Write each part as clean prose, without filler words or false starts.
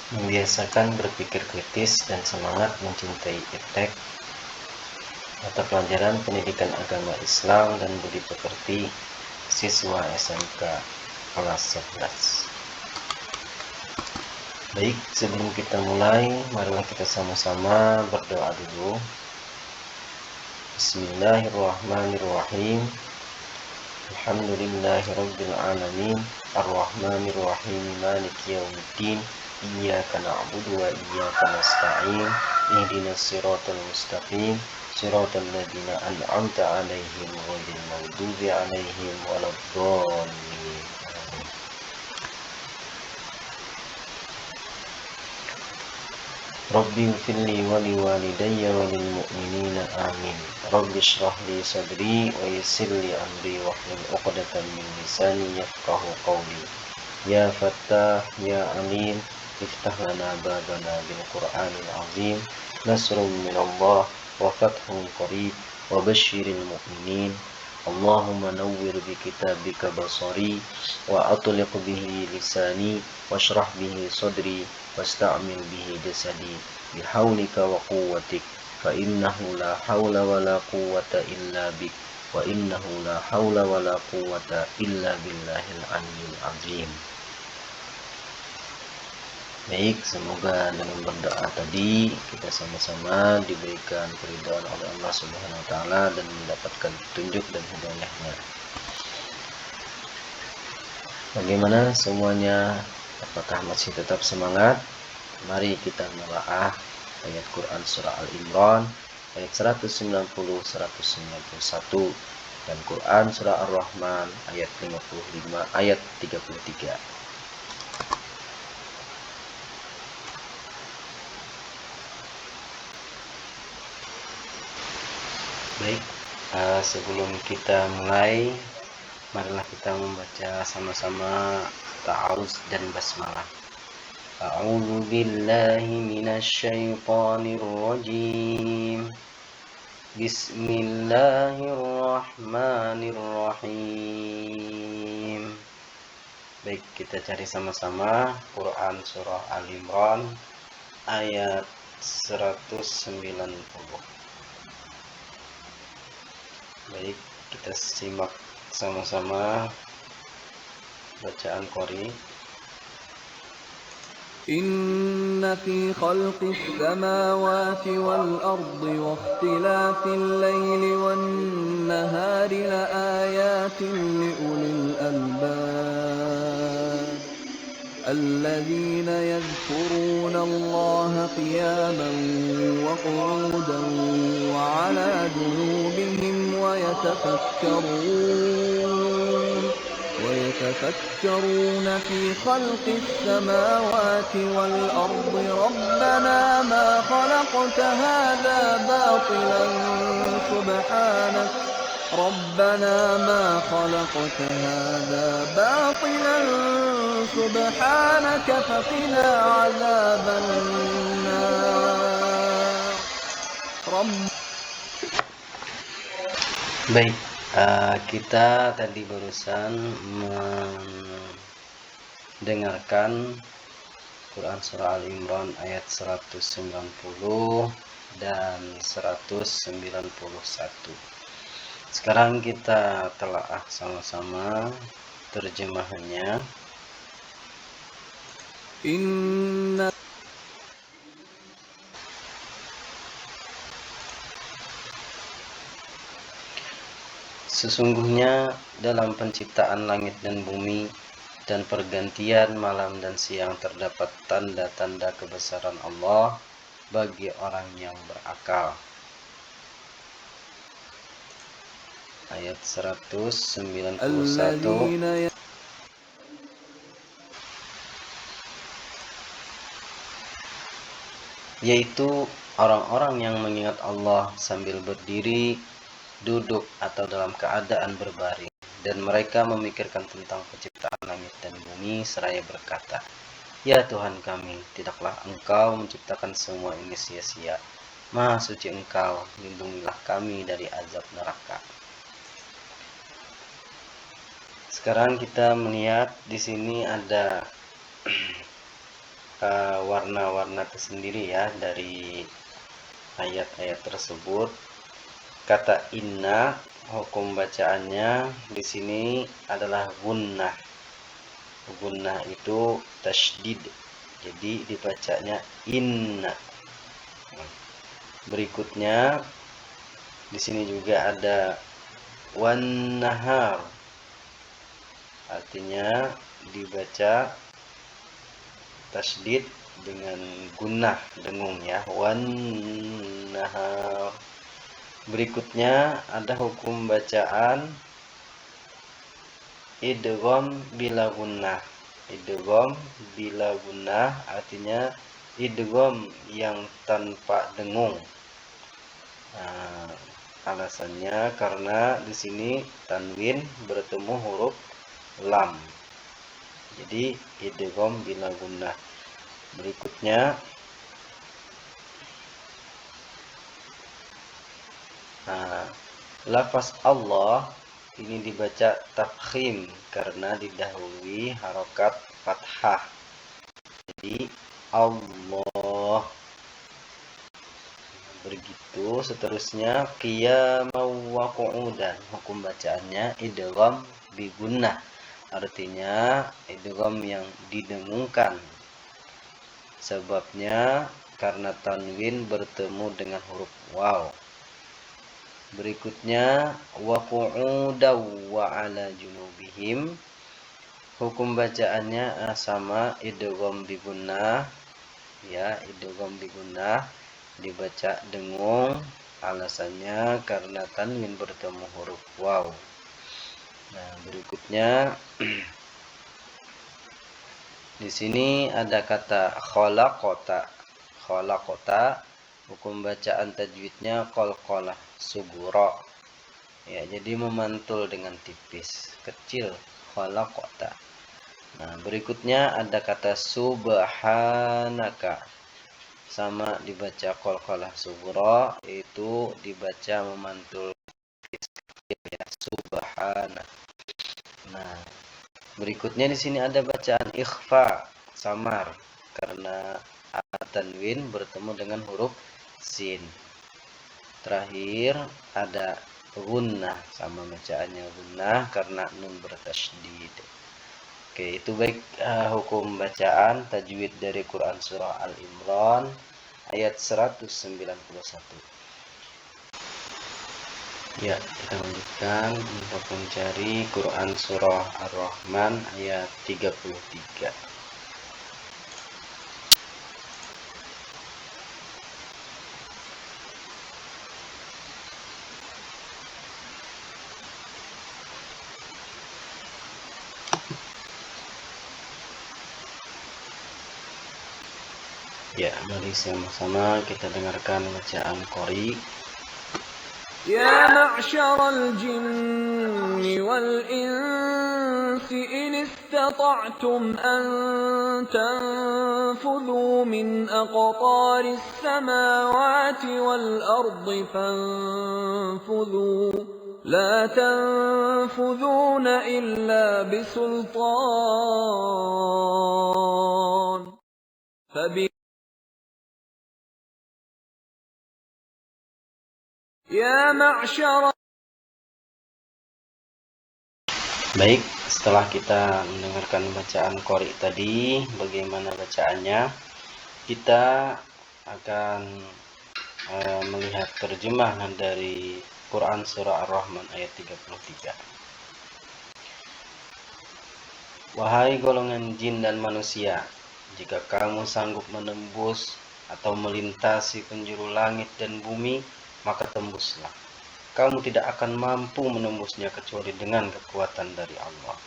Membiasakan berpikir kritis dan semangat mencintai iptek, mata pelajaran pendidikan agama Islam dan budi pekerti, siswa SMK kelas 11. Baik, sebelum kita mulai, marilah kita sama-sama berdoa dulu. Bismillahirrahmanirrahim. Alhamdulillahirabbil alamin, arrahmanirrahim, maliki yaumiddin, iyyaka na'budu wa iyyaka nasta'in, ihdinas siratal mustaqim, siratal ladzina an'amta 'alaihim ghairil maghdubi 'alaihim waladdallin. Rabbi ighfirli wa liwalidayya wa lil mu'minina amin. Rabbi shrah li sadri wa yassir li amri wahlul 'uqdatam min lisani yafqahu qawli. Ya Fattah, ya Alim, iftah lana babana bil Qur'anil azim, nasrun minallah wa fathun qarib wa basyiril mu'minin. Allahumma nawwir bi kitabika basari wa atliq bihi lisani washrah bihi sadri wasta'mil bihi jasadi bihaulika wa quwwatik fa innahu la hawla wa la quwwata illa bik wa innahu la hawla wa la quwwata illa billahil aliyyil azim. Baik, semoga dengan berdoa tadi kita sama-sama diberikan keridhaan oleh Allah Subhanahu wa taala dan mendapatkan petunjuk dan hidayahnya. Bagaimana semuanya? Apakah masih tetap semangat? Mari kita menelaah ayat Quran surah Al-Imran ayat 190 191 dan Quran surah Ar-Rahman ayat 55 ayat 33. Baik, sebelum kita mulai, marilah kita membaca sama-sama ta'awuz dan basmalah. A'udzu billahi minasyaitonir rajim. Bismillahirrahmanirrahim. Baik, kita cari sama-sama Quran surah Al-Imran ayat 190. Baik, kita simak sama-sama bacaan Qori. Inna fi khalqis samawati wal ardi wa ikhtilafil layli wan nahari la ayatin li ulil albab الذين يذكرون الله قياما وقعودا وعلى جنوبهم ويتفكرون في خلق السماوات والأرض ربنا ما خلقت هذا باطلا سبحانك فقنا عذاب النار. Baik, kita tadi barusan mendengarkan Quran surah Al-Imran ayat 190 dan 191. Sekarang kita telaah sama-sama terjemahannya. Sesungguhnya dalam penciptaan langit dan bumi dan pergantian malam dan siang terdapat tanda-tanda kebesaran Allah bagi orang yang berakal. Ayat 191. Yaitu orang-orang yang mengingat Allah sambil berdiri, duduk atau dalam keadaan berbaring, dan mereka memikirkan tentang penciptaan langit dan bumi seraya berkata, Ya Tuhan kami, tidaklah Engkau menciptakan semua ini sia-sia. Maha suci Engkau, lindungilah kami dari azab neraka. Sekarang kita melihat di sini ada warna-warna tersendiri ya dari ayat-ayat tersebut. Kata inna, hukum bacaannya di sini adalah gunnah. Gunnah itu tasydid, jadi dibacanya inna. Berikutnya di sini juga ada wan nahar, artinya dibaca tasydid dengan gunnah dengung ya, wan nahar. Berikutnya ada hukum bacaan idgham bila gunnah. Idgham bila gunnah artinya idgham yang tanpa dengung. Alasannya karena di sini tanwin bertemu huruf lam. Jadi idgham bila gunnah. Berikutnya lafaz Allah ini dibaca tafkhim karena didahului harokat fathah. Jadi Allah. Begitu seterusnya qiyaman wa qu'udan. Hukum bacaannya idgham bi gunnah. Artinya idgham yang didengungkan. Sebabnya karena tanwin bertemu dengan huruf waw. Berikutnya wa qu'udaw wa ala junubihim. Hukum bacaannya sama idgham bi gunnah ya, idgham bi gunnah dibaca dengung. Alasannya karena tanwin bertemu huruf waw. Nah, berikutnya di sini ada kata khalaqata. Khalaqata hukum bacaan tajwidnya qalqalah sugura. Ya, jadi memantul dengan tipis, kecil, khalaqata. Nah, berikutnya ada kata subhanaka. Sama dibaca qalqalah sugura, itu dibaca memantul tipis, kecil ya, subhana. Nah, berikutnya di sini ada bacaan ikhfa, samar, karena tanwin bertemu dengan huruf sin. Terakhir ada gunnah, sama bacaannya gunnah karena nun bertasydid. Oke, itu baik hukum bacaan tajwid dari Quran surah Al-Imran ayat 191. Ya, kita lanjutkan untuk mencari Quran surah Ar-Rahman ayat 33. Ya, mari sama-sama kita dengarkan bacaan Qori. يا معشر الجن والإنس إن استطعتم أن تنفذوا من أقطار السماوات والأرض فانفذوا لا تنفذون إلا بسلطان يا معشر. Baik, setelah kita mendengarkan bacaan Qori tadi, bagaimana bacaannya, kita akan melihat terjemahan dari Quran surah Ar-Rahman ayat 33. Wahai golongan jin dan manusia, jika kamu sanggup menembus atau melintasi penjuru langit dan bumi, maka tembuslah. Kamu tidak akan mampu menembusnya kecuali dengan kekuatan dari Allah.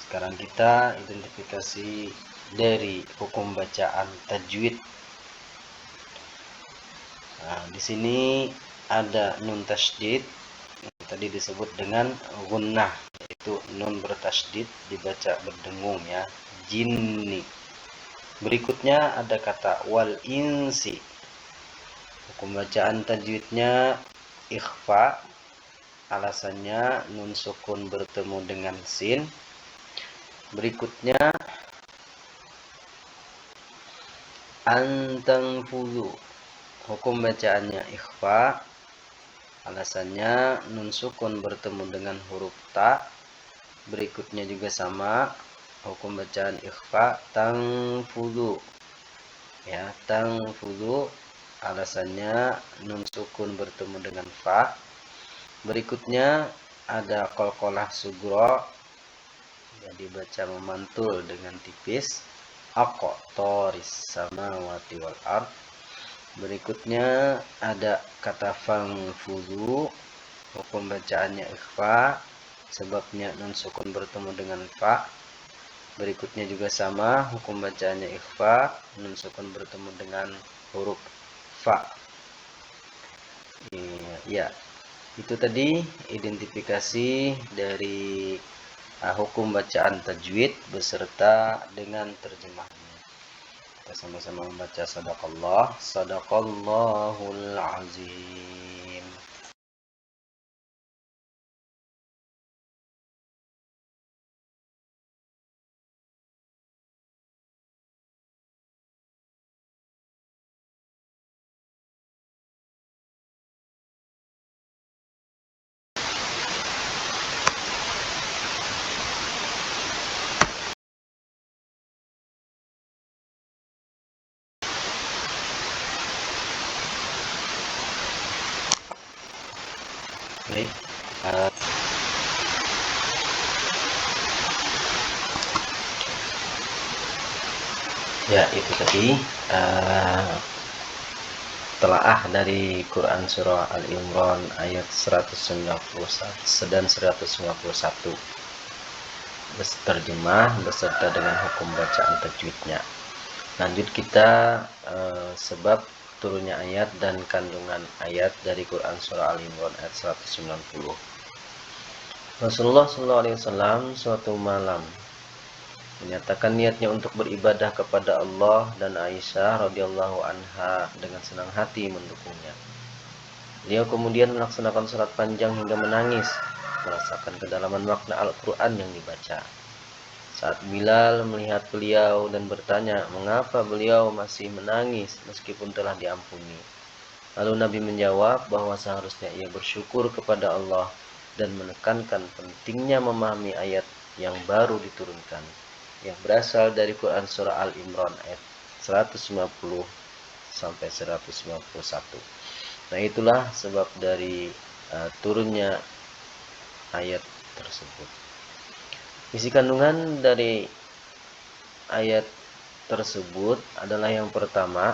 Sekarang kita identifikasi dari hukum bacaan tajwid. Nah, di sini ada nun tasydid yang tadi disebut dengan gunnah, yaitu nun bertasydid dibaca berdengung ya, jinni. Berikutnya ada kata wal insi. Hukum bacaan tajwidnya ikhfa. Alasannya nun sukun bertemu dengan sin. Berikutnya Antanfudu, hukum bacaannya ikhfa. Alasannya nun sukun bertemu dengan huruf ta. Berikutnya juga sama, hukum bacaan ikhfa tangfudu. Ya, tangfudu. Alasannya nun sukun bertemu dengan fa. Berikutnya ada qalqalah sugro, jadi baca memantul dengan tipis. Aqtaris samawati wal ard. Berikutnya ada kata fangfudu, hukum bacaannya ikhfa, sebabnya nun sukun bertemu dengan fa. Berikutnya juga sama, hukum bacaannya ikhfa, nun sukun bertemu dengan huruf fa. Ya, itu tadi identifikasi dari hukum bacaan tajwid beserta dengan terjemahnya. Kita sama-sama membaca sadaqallahul azim. Baik. Ya, itu tadi telaah dari Quran surah Al-Imran ayat 191 dan 191 terjemah beserta dengan hukum bacaan tajwidnya. Lanjut kita sebab turunnya ayat dan kandungan ayat dari Quran surah Al-Imran ayat 190. Rasulullah SAW suatu malam menyatakan niatnya untuk beribadah kepada Allah, dan Aisyah radhiyallahu anha dengan senang hati mendukungnya. Beliau kemudian melaksanakan salat panjang hingga menangis, merasakan kedalaman makna Al-Quran yang dibaca. Saat Bilal melihat beliau dan bertanya mengapa beliau masih menangis meskipun telah diampuni, lalu Nabi menjawab bahwa seharusnya ia bersyukur kepada Allah dan menekankan pentingnya memahami ayat yang baru diturunkan, yang berasal dari Quran surah Al-Imran ayat 190 sampai 191. Nah, itulah sebab dari turunnya ayat tersebut. Isi kandungan dari ayat tersebut adalah yang pertama,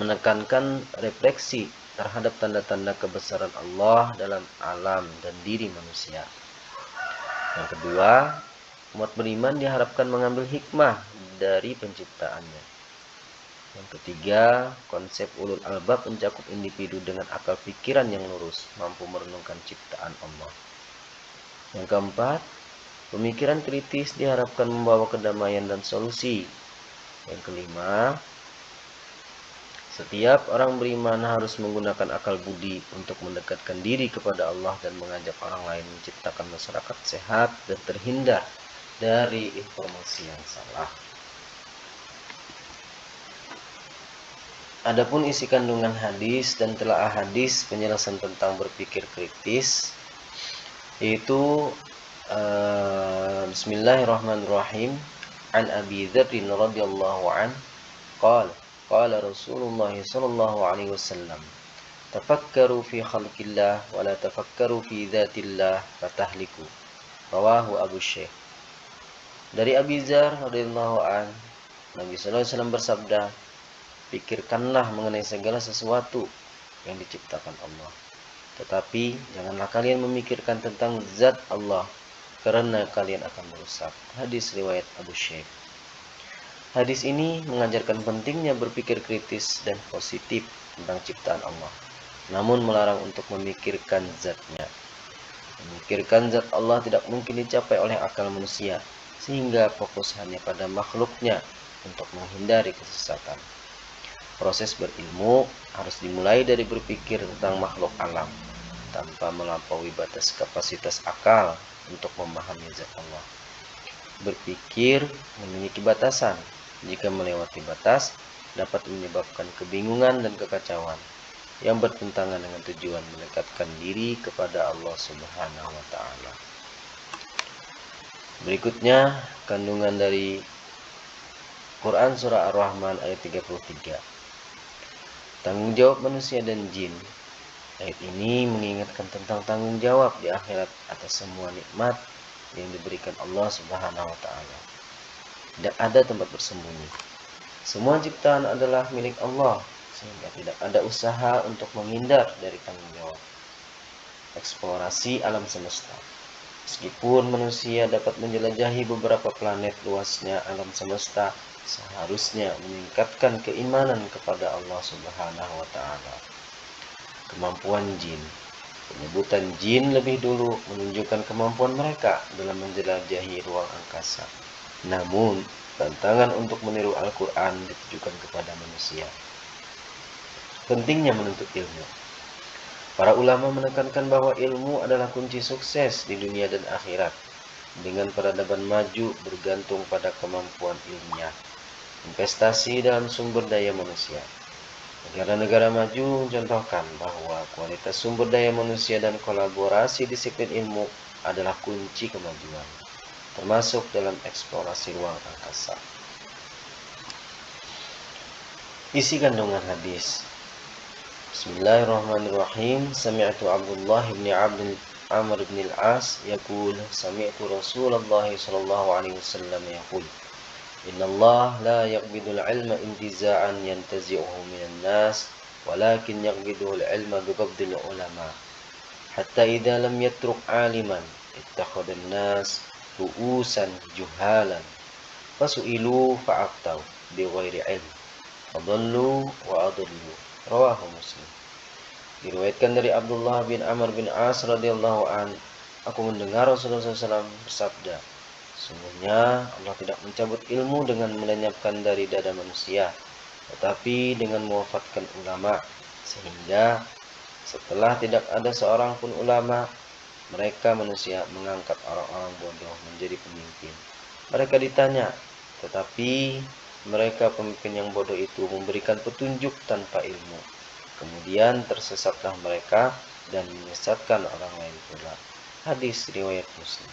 menekankan refleksi terhadap tanda-tanda kebesaran Allah dalam alam dan diri manusia. Yang kedua, umat beriman diharapkan mengambil hikmah dari penciptaannya. Yang ketiga, konsep ulul albab mencakup individu dengan akal pikiran yang lurus, mampu merenungkan ciptaan Allah. Yang keempat, pemikiran kritis diharapkan membawa kedamaian dan solusi. Yang kelima, setiap orang beriman harus menggunakan akal budi untuk mendekatkan diri kepada Allah dan mengajak orang lain menciptakan masyarakat sehat dan terhindar dari informasi yang salah. Adapun isi kandungan hadis dan telaah hadis penjelasan tentang berpikir kritis, yaitu Bismillahirrahmanirrahim. An Abi Dzar radhiyallahu an qala Rasulullah sallallahu alaihi wasallam, tafakkaru fi khalqillah wa la tafakkaru fi dzatillah fatahliku. Rawahu Abu Syekh. Dari Abi Dzar radhiyallahu an, Nabi sallallahu alaihi wasallam bersabda, pikirkanlah mengenai segala sesuatu yang diciptakan Allah, tetapi janganlah kalian memikirkan tentang zat Allah, karena kalian akan merusak. Hadis riwayat Abu Syekh. Hadis ini mengajarkan pentingnya berpikir kritis dan positif tentang ciptaan Allah, namun melarang untuk memikirkan zatnya. Memikirkan zat Allah tidak mungkin dicapai oleh akal manusia, sehingga fokus hanya pada makhluknya untuk menghindari kesesatan. Proses berilmu harus dimulai dari berpikir tentang makhluk alam, tanpa melampaui batas kapasitas akal untuk memahami zat Allah. Berpikir memiliki batasan. Jika melewati batas, dapat menyebabkan kebingungan dan kekacauan yang bertentangan dengan tujuan mendekatkan diri kepada Allah Subhanahu wa taala. Berikutnya kandungan dari Quran surah Ar-Rahman ayat 33. Tanggung jawab manusia dan jin. Ayat ini mengingatkan tentang tanggung jawab di akhirat atas semua nikmat yang diberikan Allah Subhanahu wa taala. Tidak ada tempat bersembunyi. Semua ciptaan adalah milik Allah, sehingga tidak ada usaha untuk menghindar dari tanggung jawab. Eksplorasi alam semesta. Meskipun manusia dapat menjelajahi beberapa planet luasnya alam semesta, seharusnya meningkatkan keimanan kepada Allah Subhanahu wa taala. Kemampuan jin. Penyebutan jin lebih dulu menunjukkan kemampuan mereka dalam menjelajahi ruang angkasa. Namun, tantangan untuk meniru Al-Quran ditujukan kepada manusia. Pentingnya menuntut ilmu. Para ulama menekankan bahwa ilmu adalah kunci sukses di dunia dan akhirat. Dengan peradaban maju bergantung pada kemampuan ilmiah. Investasi dalam sumber daya manusia. Negara-negara maju mencontohkan bahwa kualitas sumber daya manusia dan kolaborasi disiplin ilmu adalah kunci kemajuan, termasuk dalam eksplorasi ruang angkasa. Isi kandungan hadis. Bismillahirrahmanirrahim. Sami'tu Abdullah bin Amr bin al-As yaqul sami'tu Rasulullah sallallahu alaihi wasallam yaqul Inna Allah la yaqbidul ilma intiza'an yantazi'uhu minan nas walakin yaqbiduhul ilma biqabdil ulama hatta idza lam yatruk aliman ittakhadhan nas ru'usan juhalan fasu'ilu fa'aftau bighairi ilm fadallu wa adallu. Rawahu Muslim. Diriwayatkan dari Abdullah bin Amr bin As radhiyallahu an, aku mendengar Rasulullah SAW bersabda, sungguhnya Allah tidak mencabut ilmu dengan melenyapkan dari dada manusia, tetapi dengan mewafatkan ulama, sehingga setelah tidak ada seorang pun ulama, mereka manusia mengangkat orang-orang bodoh menjadi pemimpin. Mereka ditanya, tetapi mereka pemimpin yang bodoh itu memberikan petunjuk tanpa ilmu. Kemudian tersesatlah mereka dan menyesatkan orang lain pula. Hadis riwayat Muslim.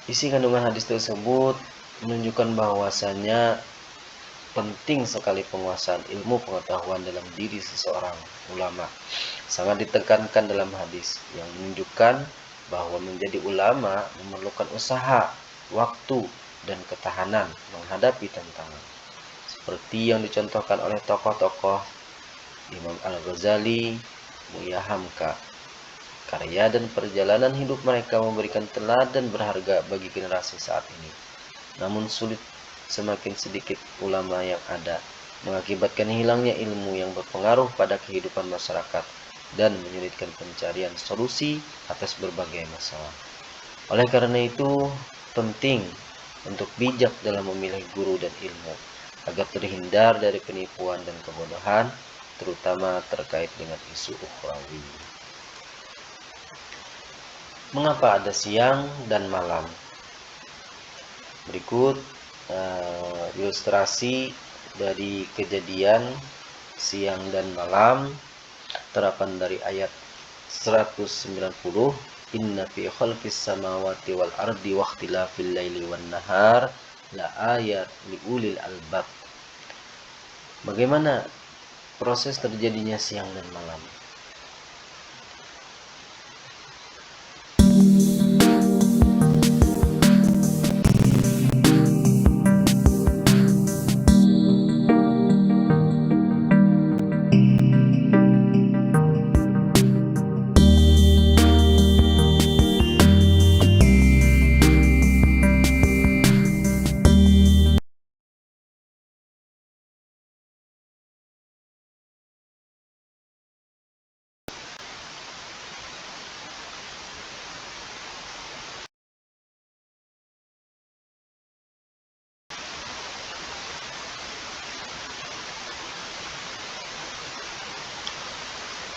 Isi kandungan hadis tersebut menunjukkan bahwasanya penting sekali penguasaan ilmu pengetahuan dalam diri seseorang ulama. Sangat ditekankan dalam hadis yang menunjukkan bahwa menjadi ulama memerlukan usaha, waktu, dan ketahanan menghadapi tantangan. Seperti yang dicontohkan oleh tokoh-tokoh Imam Al-Ghazali, Buya Hamka. Karya dan perjalanan hidup mereka memberikan teladan berharga bagi generasi saat ini. Namun sulit semakin sedikit ulama yang ada, mengakibatkan hilangnya ilmu yang berpengaruh pada kehidupan masyarakat dan menyulitkan pencarian solusi atas berbagai masalah. Oleh karena itu, penting untuk bijak dalam memilih guru dan ilmu, agar terhindar dari penipuan dan kebodohan, terutama terkait dengan isu ukhrawi. Mengapa ada siang dan malam? Berikut ilustrasi dari kejadian siang dan malam, terapan dari ayat 190, Inna fi khalqis samawati wal ardi wa ikhtilafil laili wan nahar la ayat liulil albab. Bagaimana proses terjadinya siang dan malam?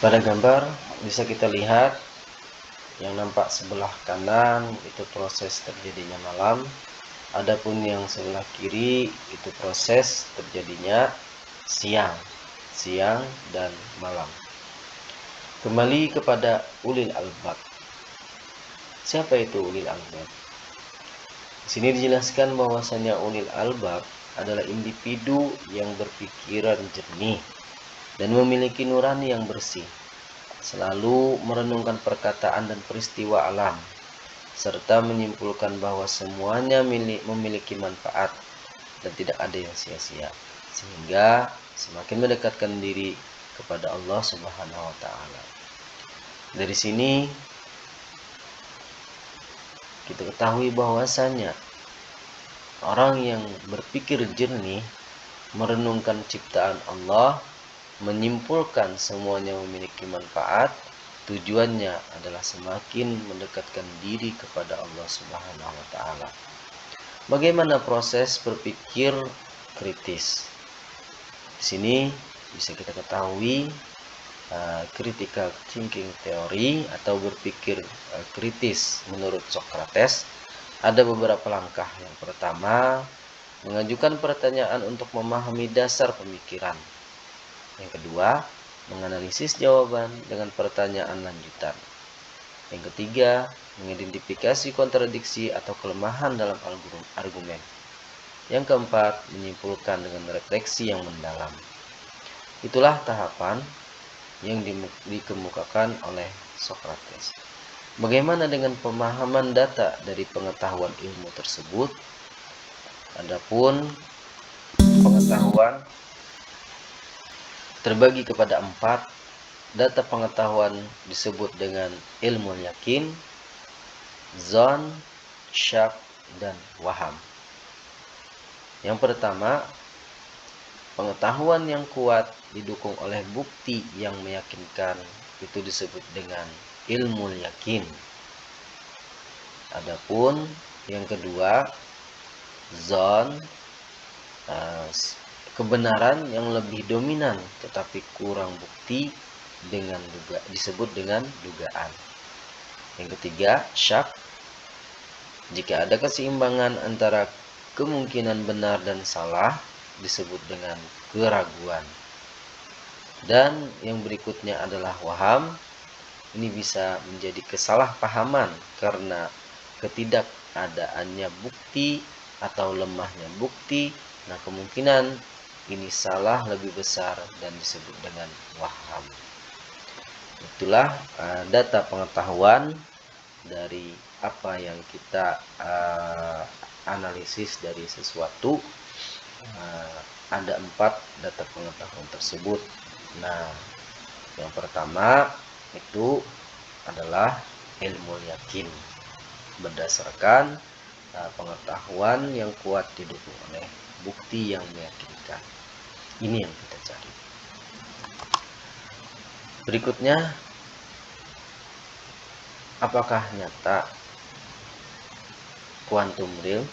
Pada gambar bisa kita lihat yang nampak sebelah kanan itu proses terjadinya malam, Adapun yang sebelah kiri itu proses terjadinya siang dan malam. Kembali kepada ulil albab. Siapa itu ulil albab? Di sini dijelaskan bahwasanya ulil albab adalah individu yang berpikiran jernih dan memiliki nurani yang bersih, selalu merenungkan perkataan dan peristiwa alam, serta menyimpulkan bahwa semuanya memiliki manfaat dan tidak ada yang sia-sia, sehingga semakin mendekatkan diri kepada Allah Subhanahu wa taala. Dari sini kita ketahui bahwasanya orang yang berpikir jernih, merenungkan ciptaan Allah, menyimpulkan semuanya memiliki manfaat, tujuannya adalah semakin mendekatkan diri kepada Allah Subhanahu wa taala. Bagaimana proses berpikir kritis? Di sini bisa kita ketahui critical thinking theory atau berpikir kritis menurut Socrates ada beberapa langkah. Yang pertama, mengajukan pertanyaan untuk memahami dasar pemikiran. Yang kedua, menganalisis jawaban dengan pertanyaan lanjutan. Yang ketiga, mengidentifikasi kontradiksi atau kelemahan dalam argumen. Yang keempat, menyimpulkan dengan refleksi yang mendalam. Itulah tahapan yang dikemukakan oleh Socrates. Bagaimana dengan pemahaman data dari pengetahuan ilmu tersebut? Adapun pengetahuan terbagi kepada 4. Data pengetahuan disebut dengan ilmu yakin, zon, syak, dan waham. Yang pertama, pengetahuan yang kuat didukung oleh bukti yang meyakinkan itu disebut dengan ilmu yakin. Adapun yang kedua, zon, kebenaran yang lebih dominan tetapi kurang bukti disebut dengan dugaan. Yang ketiga, syak, jika ada keseimbangan antara kemungkinan benar dan salah disebut dengan keraguan. Dan yang berikutnya adalah waham. Ini bisa menjadi kesalahpahaman karena ketidakadaannya bukti atau lemahnya bukti. Nah, kemungkinan ini salah lebih besar dan disebut dengan waham. Itulah data pengetahuan dari apa yang kita analisis dari sesuatu. Ada 4 data pengetahuan tersebut. Nah, yang pertama itu adalah ilmu yakin berdasarkan pengetahuan yang kuat didukung oleh bukti yang meyakinkan. Ini yang kita cari. Berikutnya, apakah nyata quantum real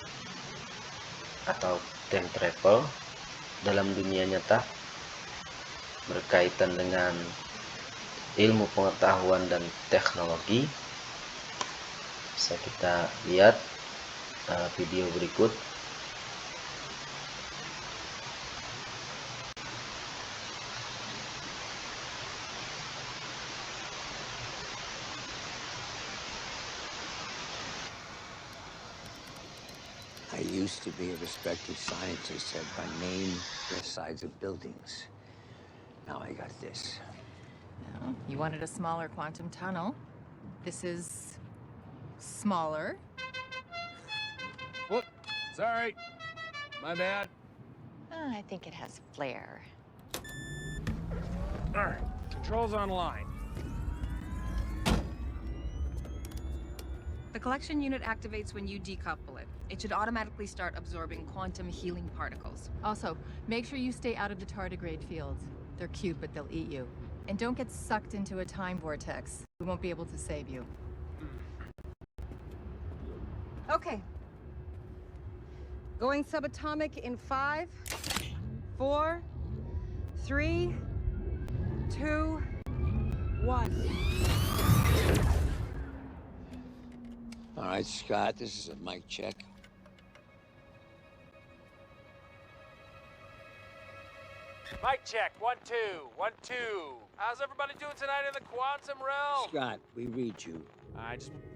atau time travel dalam dunia nyata berkaitan dengan ilmu pengetahuan dan teknologi? Bisa kita lihat video berikut. I used to be a respected scientist who had my name the sides of buildings. Now I got this. Well, you wanted a smaller quantum tunnel. This is smaller. Whoop, sorry. My bad. I think it has flair. All right, controls online. The collection unit activates when you decouple it. It should automatically start absorbing quantum healing particles. Also, make sure you stay out of the tardigrade fields. They're cute, but they'll eat you. And don't get sucked into a time vortex. We won't be able to save you. Okay. Going subatomic in 5, 4, 3, 2, 1. All right, Scott, this is a mic check. Mic check. 1, 2. 1, 2. How's everybody doing tonight in the quantum realm? Scott, we read you.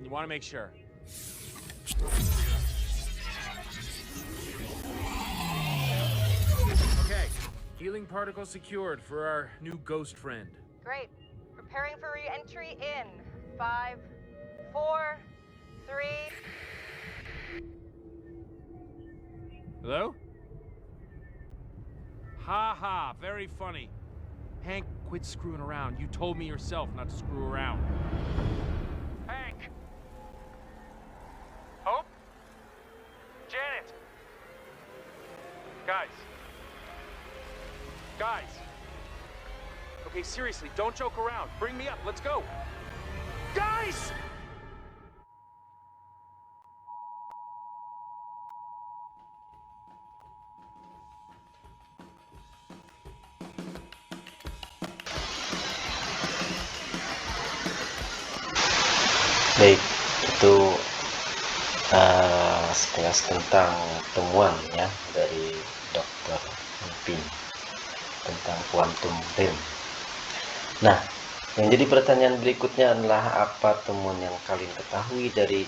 You want to make sure. Okay. Healing particle secured for our new ghost friend. Great. Preparing for re-entry in 5, 4, 3. Hello? Ha ha, very funny. Hank, quit screwing around. You told me yourself not to screw around. Hank! Hope? Janet! Guys. Guys! Okay, seriously, don't joke around. Bring me up, let's go! Guys! Baik, itu sekilas tentang temuan ya dari Dr. Pin tentang quantum realm. Nah, yang jadi pertanyaan berikutnya adalah apa temuan yang kalian ketahui dari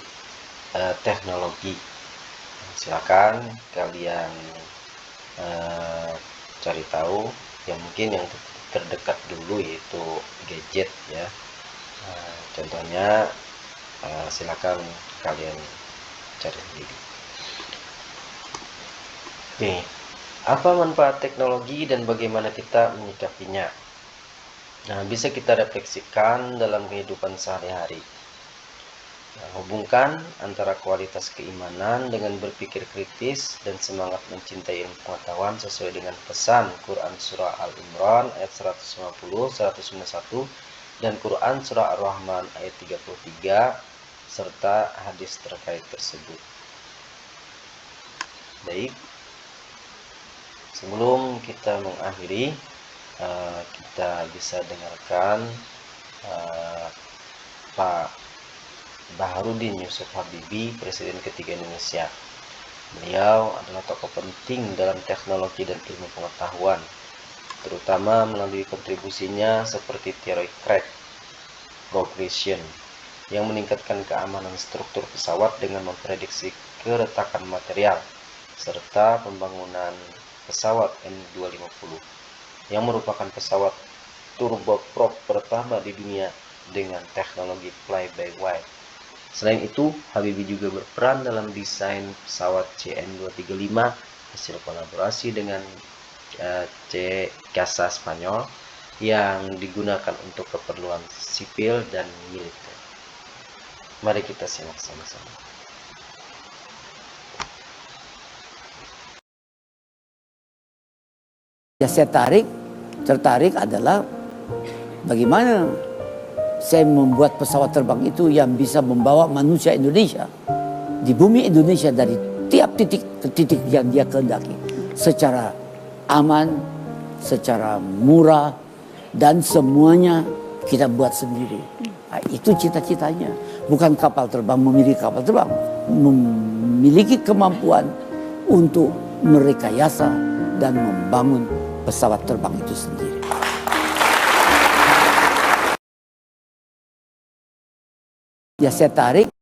teknologi? Silakan kalian cari tahu. Ya mungkin yang terdekat dulu yaitu gadget ya. Contohnya silakan kalian cari sendiri. Oke, apa manfaat teknologi dan bagaimana kita menyikapinya? Nah, bisa kita refleksikan dalam kehidupan sehari-hari. Nah, hubungkan antara kualitas keimanan dengan berpikir kritis dan semangat mencintai ilmu pengetahuan sesuai dengan pesan Quran Surah Al-Imran ayat 150, 191 dan Quran Surah Ar-Rahman ayat 33 serta hadis terkait tersebut. Baik, sebelum kita mengakhiri, kita bisa dengarkan Pak Baharudin Yusuf Habibie, Presiden ketiga Indonesia. Beliau adalah tokoh penting dalam teknologi dan ilmu pengetahuan, terutama melalui kontribusinya seperti teori crack progression yang meningkatkan keamanan struktur pesawat dengan memprediksi keretakan material, serta pembangunan pesawat N250 yang merupakan pesawat turboprop pertama di dunia dengan teknologi fly-by-wire. Selain itu, Habibie juga berperan dalam desain pesawat CN235 hasil kolaborasi dengan CASA Spanyol yang digunakan untuk keperluan sipil dan militer. Mari kita simak sama-sama. Ya, saya tertarik adalah bagaimana saya membuat pesawat terbang itu yang bisa membawa manusia Indonesia di bumi Indonesia dari tiap titik ke titik yang dia kehendaki secara aman, secara murah, dan semuanya kita buat sendiri. Nah, itu cita-citanya. Bukan kapal terbang, memiliki kapal terbang, memiliki kemampuan untuk merekayasa dan membangun pesawat terbang itu sendiri. Ya, saya tarik